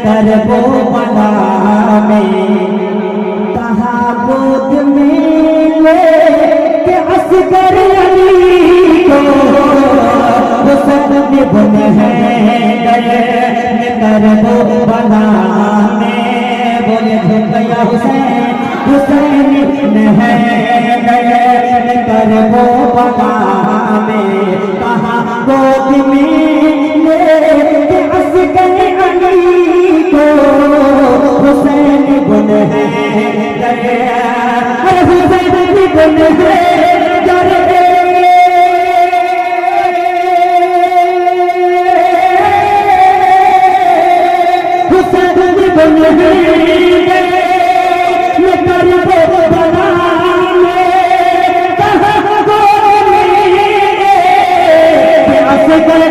करबो बना में कहा गोद में ले के असगर अली को वो सब निबन है करबो बना में बोले भैया हुसैन हुसैन है करबो बना में कहा गोद में ले असगर अली को हुसैन गुन है हुसैन गुन है हुसैन गुन है करबो बना में कहा गोद में असगर